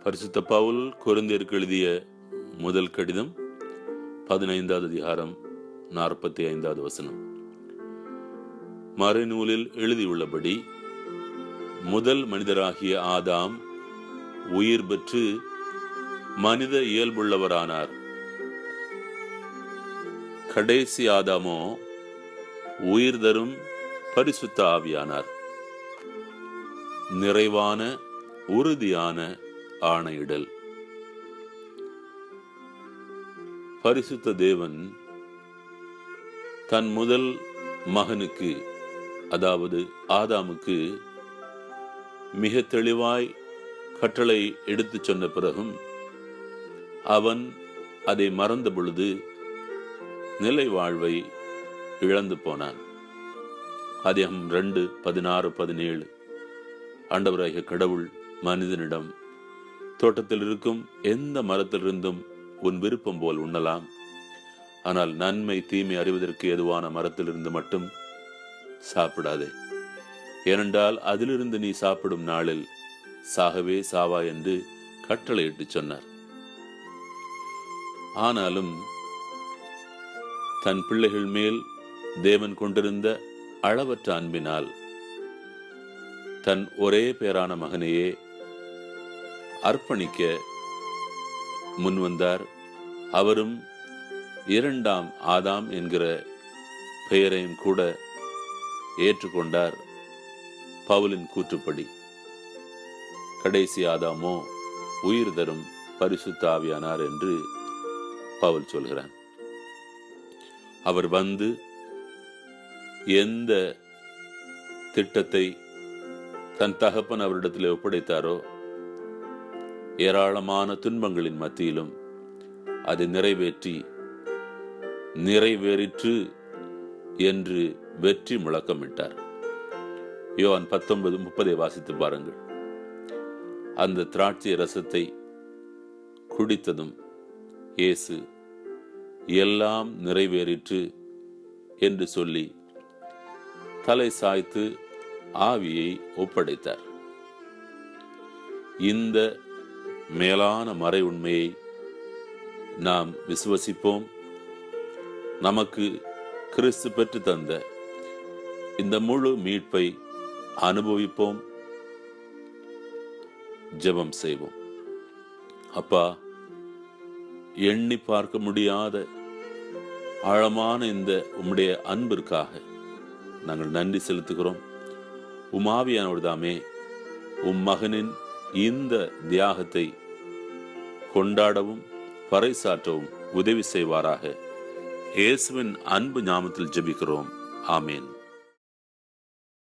பரிசுத்த பவுல் கொரிந்தியருக்கு எழுதிய முதல் கடிதம் 15வது அதிகாரம் 45வது வசனம். மறைநூலில் எழுதியுள்ளபடி முதல் மனிதராகிய ஆதாம் உயிர் பெற்று மனித இயல்புள்ளவரானார். கடைசி ஆதாமோ உயிர் தரும் பரிசுத்த ஆவியானார். நிறைவான உறுதியான ஆணையிடல். பரிசுத்த தேவன் தன் முதல் மகனுக்கு, அதாவது ஆதாமுக்கு மிக தெளிவாய் கட்டளை எடுத்துச் சொன்ன பிறகும் அவன் அதை மறந்த பொழுது நிலை வாழ்வை இழந்து போனான். ஆதியாகமம் 2:16-17. ஆண்டவராகிய கடவுள் மனிதனிடம், தோட்டத்தில் இருக்கும் எந்த மரத்திலிருந்தும் உன் விருப்பம் போல் உண்ணலாம், ஆனால் நன்மை தீமை அறிவதற்கு ஏதுவான மரத்திலிருந்து மட்டும் சாப்பிடாதே, ஏனென்றால் அதிலிருந்து நீ சாப்பிடும் நாளில் சாகவே சாவா என்று கட்டளையிட்டு சொன்னார். ஆனாலும் தன் பிள்ளைகள் மேல் தேவன் கொண்டிருந்த அளவற்ற அன்பினால் தன் ஒரே பேரான மகனையே அர்ப்பணிக்க முன்வந்தார். அவரும் இரண்டாம் ஆதாம் என்கிற பெயரையும் கூட ஏற்றுக்கொண்டார். பவுலின் கூற்றுப்படி கடைசி ஆதாமோ உயிர் தரும் பரிசுத்த ஆவியானார் என்று பவுல் சொல்கிறான். அவர் வந்து எந்த திட்டத்தை தன் தகப்பன் அவரிடத்தில் ஒப்படைத்தாரோ, ஏராளமான துன்பங்களின் மத்தியிலும் அதை நிறைவேறிற்று என்று வெற்றி முழக்கமிட்டார். யோவான் 19:30 வாசித்து பாருங்கள். அந்த திராட்சை ரசத்தை குடித்ததும் இயேசு எல்லாம் நிறைவேறிற்று என்று சொல்லி தலை சாய்த்து ஆவியை ஒப்படைத்தார். இந்த மேலான மறை உண்மையை நாம் விசுவசிப்போம். நமக்கு கிறிஸ்து பெற்று தந்த இந்த முழு மீட்பை அனுபவிப்போம். ஜெபம் செய்வோம். அப்பா, எண்ணி பார்க்க முடியாத ஆழமான இந்த உம்முடைய அன்பிற்காக நாங்கள் நன்றி செலுத்துகிறோம். ஆவியானவர் தாமே உம் மகனின் இந்த தியாகத்தை கொண்டாடவும் பறைசாற்றவும் உதவி செய்வாராக. இயேசுவின் அன்பு நாமத்தில் ஜெபிக்கிறோம். ஆமேன்.